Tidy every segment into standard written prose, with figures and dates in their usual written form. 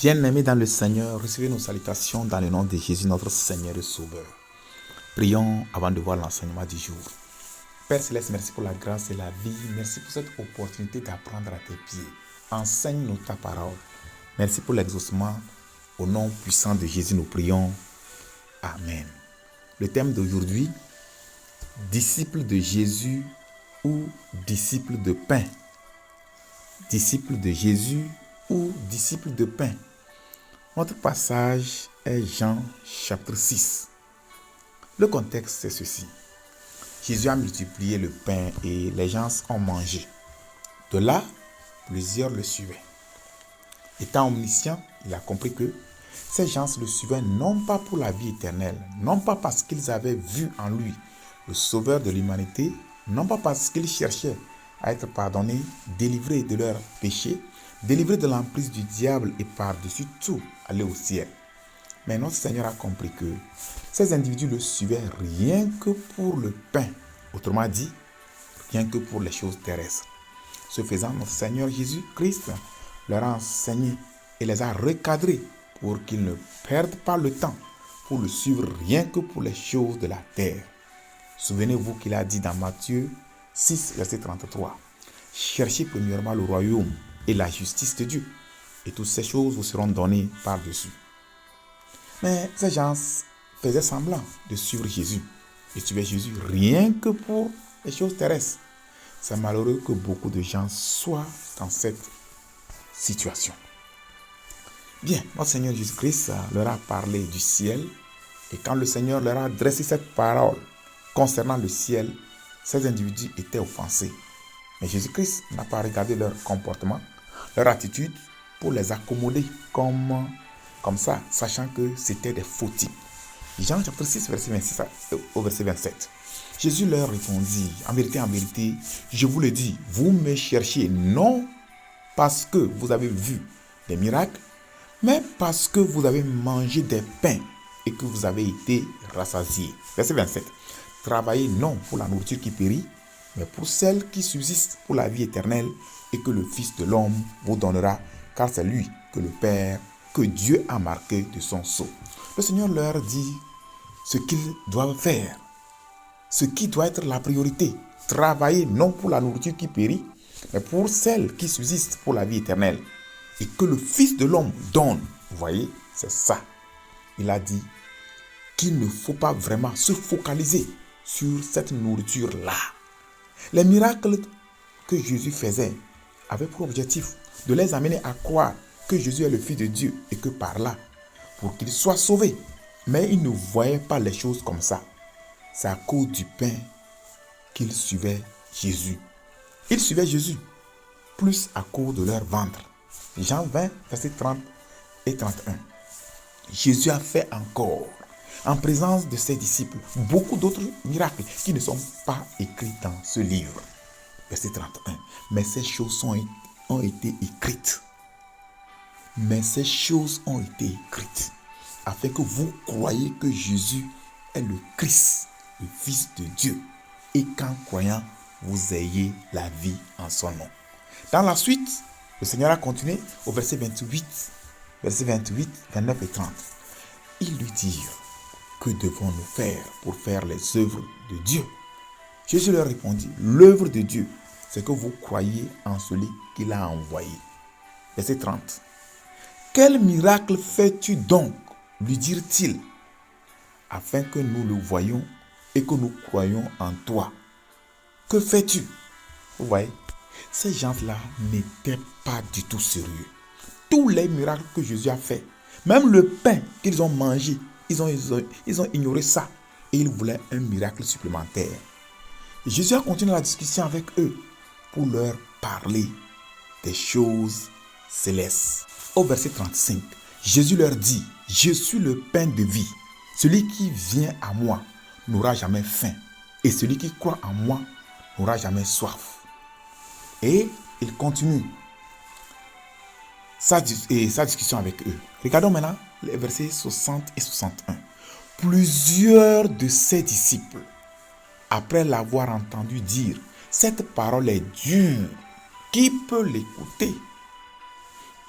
Bien-aimés dans le Seigneur, recevez nos salutations dans le nom de Jésus, notre Seigneur et Sauveur. Prions avant de voir l'enseignement du jour. Père Céleste, merci pour la grâce et la vie. Merci pour cette opportunité d'apprendre à tes pieds. Enseigne-nous ta parole. Merci pour l'exaucement. Au nom puissant de Jésus, nous prions. Amen. Le thème d'aujourd'hui, disciples de Jésus ou disciples de pain. Disciples de Jésus ou disciples de pain. Notre passage est Jean chapitre 6. Le contexte c'est ceci. Jésus a multiplié le pain et les gens ont mangé. De là, plusieurs le suivaient. Étant omniscient, il a compris que ces gens le suivaient non pas pour la vie éternelle, non pas parce qu'ils avaient vu en lui le sauveur de l'humanité, non pas parce qu'ils cherchaient à être pardonnés, délivrés de leurs péchés, délivrés de l'emprise du diable et par-dessus tout aller au ciel. Mais notre Seigneur a compris que ces individus le suivaient rien que pour le pain, autrement dit, rien que pour les choses terrestres. Ce faisant, notre Seigneur Jésus-Christ leur a enseigné et les a recadrés pour qu'ils ne perdent pas le temps pour le suivre rien que pour les choses de la terre. Souvenez-vous qu'il a dit dans Matthieu 6, verset 33, « Cherchez premièrement le royaume et la justice de Dieu, et toutes ces choses vous seront données par-dessus. » Mais ces gens faisaient semblant de suivre Jésus. Ils suivaient Jésus rien que pour les choses terrestres. C'est malheureux que beaucoup de gens soient dans cette situation. Bien, notre Seigneur Jésus-Christ leur a parlé du ciel, et quand le Seigneur leur a adressé cette parole concernant le ciel, ces individus étaient offensés. Mais Jésus-Christ n'a pas regardé leur comportement, leur attitude, pour les accommoder comme ça, sachant que c'était des faux types. Jean chapitre 6, verset 26 au verset 27. Jésus leur répondit, en vérité, je vous le dis, vous me cherchez non parce que vous avez vu des miracles, mais parce que vous avez mangé des pains et que vous avez été rassasiés. Verset 27. Travaillez non pour la nourriture qui périt, mais pour celle qui subsiste pour la vie éternelle et que le Fils de l'homme vous donnera, car c'est lui que le Père, que Dieu a marqué de son sceau. Le Seigneur leur dit ce qu'ils doivent faire, ce qui doit être la priorité. Travailler non pour la nourriture qui périt, mais pour celle qui subsiste pour la vie éternelle et que le Fils de l'homme donne. Vous voyez, c'est ça. Il a dit qu'il ne faut pas vraiment se focaliser sur cette nourriture-là. Les miracles que Jésus faisait avaient pour objectif de les amener à croire que Jésus est le Fils de Dieu et que par là, pour qu'ils soient sauvés. Mais ils ne voyaient pas les choses comme ça. C'est à cause du pain qu'ils suivaient Jésus. Ils suivaient Jésus plus à cause de leur ventre. Jean 20, verset 30 et 31. Jésus a fait encore, en présence de ses disciples, beaucoup d'autres miracles qui ne sont pas écrits dans ce livre. Verset 31. Mais ces choses ont été écrites. Mais ces choses ont été écrites afin que vous croyiez que Jésus est le Christ, le Fils de Dieu, et qu'en croyant, vous ayez la vie en son nom. Dans la suite, le Seigneur a continué au verset 28, 29 et 30. Ils lui dirent, que devons-nous faire pour faire les œuvres de Dieu? Jésus leur répondit, l'œuvre de Dieu, c'est que vous croyez en celui qu'il a envoyé. Verset 30. Quel miracle fais-tu donc, lui dirent-ils, afin que nous le voyions et que nous croyions en toi? Que fais-tu? Vous voyez, ces gens-là n'étaient pas du tout sérieux. Tous les miracles que Jésus a fait, même le pain qu'ils ont mangé, ils ont ignoré ça et ils voulaient un miracle supplémentaire. Et Jésus a continué la discussion avec eux pour leur parler des choses célestes. Au verset 35, Jésus leur dit, « Je suis le pain de vie. Celui qui vient à moi n'aura jamais faim. Et celui qui croit en moi n'aura jamais soif. » Et il continue sa discussion avec eux. Regardons maintenant les versets 60 et 61. Plusieurs de ses disciples, après l'avoir entendu dire, « Cette parole est dure, qui peut l'écouter ?»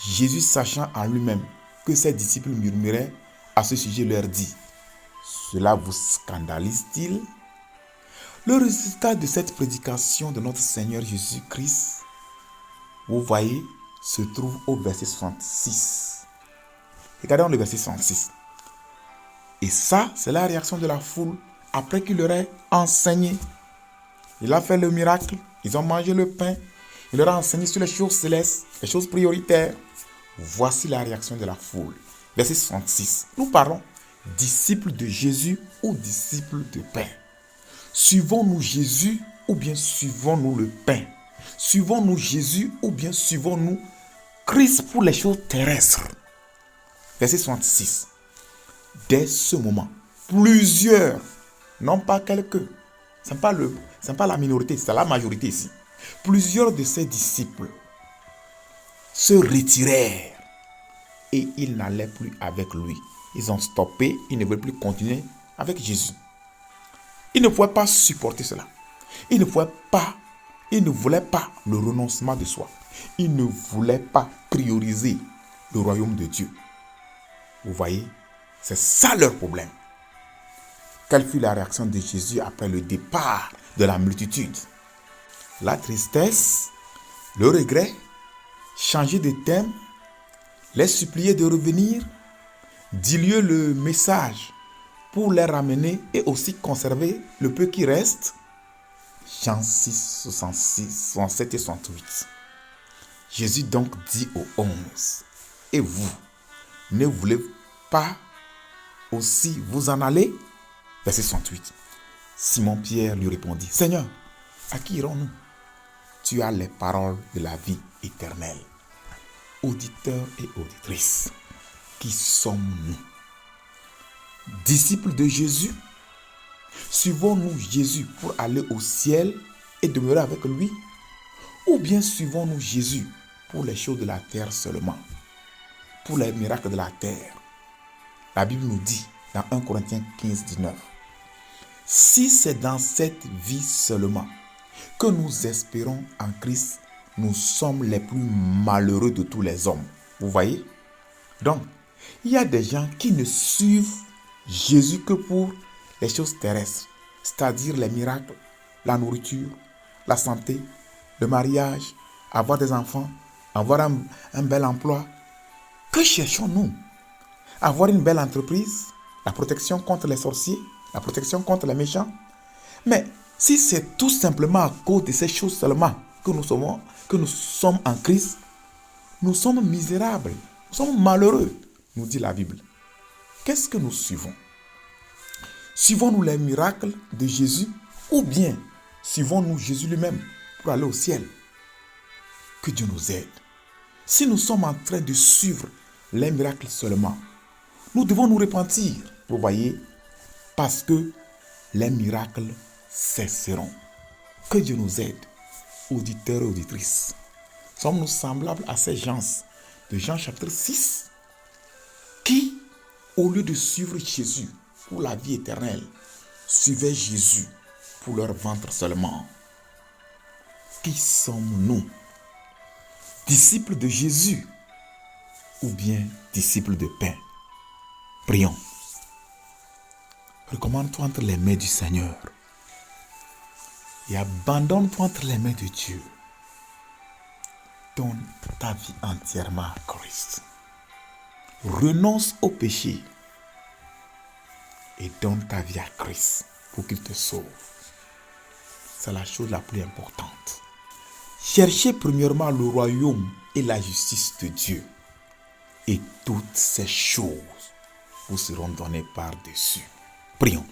Jésus, sachant en lui-même que ses disciples murmuraient à ce sujet, leur dit: cela vous scandalise-t-il? Le résultat de cette prédication de notre Seigneur Jésus-Christ, vous voyez, se trouve au verset 66. Regardons le verset 66. Et ça, c'est la réaction de la foule après qu'il leur ait enseigné. Il a fait le miracle, ils ont mangé le pain, il leur a enseigné sur les choses célestes, les choses prioritaires. Voici la réaction de la foule. Verset 66. Nous parlons disciples de Jésus ou disciples de pain. Suivons-nous Jésus ou bien suivons-nous le pain? Suivons-nous Jésus ou bien suivons-nous Christ pour les choses terrestres? Verset 66. Dès ce moment, plusieurs, non pas quelques, ce n'est pas la minorité, c'est la majorité ici. Plusieurs de ses disciples se retirèrent et ils n'allaient plus avec lui. Ils ont stoppé, ils ne veulent plus continuer avec Jésus. Ils ne pouvaient pas supporter cela. Ils ne voulaient pas le renoncement de soi. Ils ne voulaient pas prioriser le royaume de Dieu. Vous voyez, c'est ça leur problème. Quelle fut la réaction de Jésus après le départ de la multitude? La tristesse, le regret, changer de thème, les supplier de revenir, diluer le message pour les ramener et aussi conserver le peu qui reste. Jean 6, 66, 67 et 68. Jésus donc dit aux 11, et vous, ne voulez pas aussi vous en aller? Verset 68. Simon-Pierre lui répondit: Seigneur, à qui irons-nous? Tu as les paroles de la vie éternelle. Auditeurs et auditrices, qui sommes-nous? Disciples de Jésus? Suivons-nous Jésus pour aller au ciel et demeurer avec lui? Ou bien suivons-nous Jésus pour les choses de la terre seulement, pour les miracles de la terre? La Bible nous dit dans 1 Corinthiens 15, 19, si c'est dans cette vie seulement que nous espérons en Christ, nous sommes les plus malheureux de tous les hommes. Vous voyez? Donc, il y a des gens qui ne suivent Jésus que pour les choses terrestres, c'est-à-dire les miracles, la nourriture, la santé, le mariage, avoir des enfants, avoir un bel emploi. Que cherchons-nous? Avoir une belle entreprise, la protection contre les sorciers, la protection contre les méchants. Mais si c'est tout simplement à cause de ces choses seulement que nous sommes en Christ, nous sommes misérables, nous sommes malheureux, nous dit la Bible. Qu'est-ce que nous suivons? Suivons-nous les miracles de Jésus ou bien suivons-nous Jésus lui-même pour aller au ciel? Que Dieu nous aide. Si nous sommes en train de suivre les miracles seulement, nous devons nous repentir, vous voyez, parce que les miracles cesseront. Que Dieu nous aide, auditeurs et auditrices. Sommes-nous semblables à ces gens de Jean chapitre 6 qui, au lieu de suivre Jésus pour la vie éternelle, suivaient Jésus pour leur ventre seulement? Qui sommes-nous? Disciples de Jésus ou bien disciples de pain? Prions. Recommande-toi entre les mains du Seigneur et abandonne-toi entre les mains de Dieu. Donne ta vie entièrement à Christ. Renonce au péché et donne ta vie à Christ pour qu'il te sauve. C'est la chose la plus importante. Cherchez premièrement le royaume et la justice de Dieu, et toutes ces choses vous seront données par-dessus. Prions.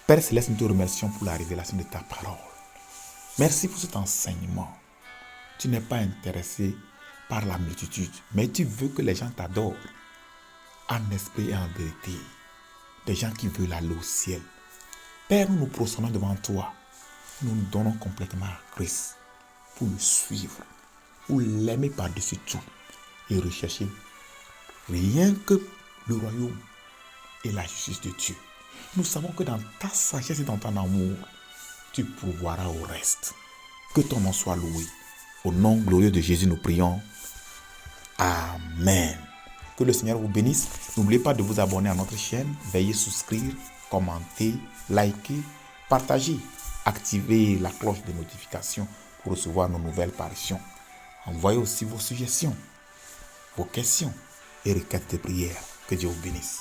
Père Céleste, nous te remercions pour la révélation de ta parole. Merci pour cet enseignement. Tu n'es pas intéressé par la multitude, mais tu veux que les gens t'adorent en esprit et en vérité. Des gens qui veulent aller au ciel. Père, nous nous prosternons devant toi. Nous nous donnons complètement à Christ pour le suivre, pour l'aimer par-dessus tout et rechercher rien que le royaume et la justice de Dieu. Nous savons que dans ta sagesse et dans ton amour, tu pourvoiras au reste. Que ton nom soit loué. Au nom glorieux de Jésus, nous prions. Amen. Que le Seigneur vous bénisse. N'oubliez pas de vous abonner à notre chaîne. Veuillez souscrire, commenter, liker, partager. Activez la cloche de notification pour recevoir nos nouvelles parutions. Envoyez aussi vos suggestions, vos questions et requêtes de prière. Que Dieu vous bénisse.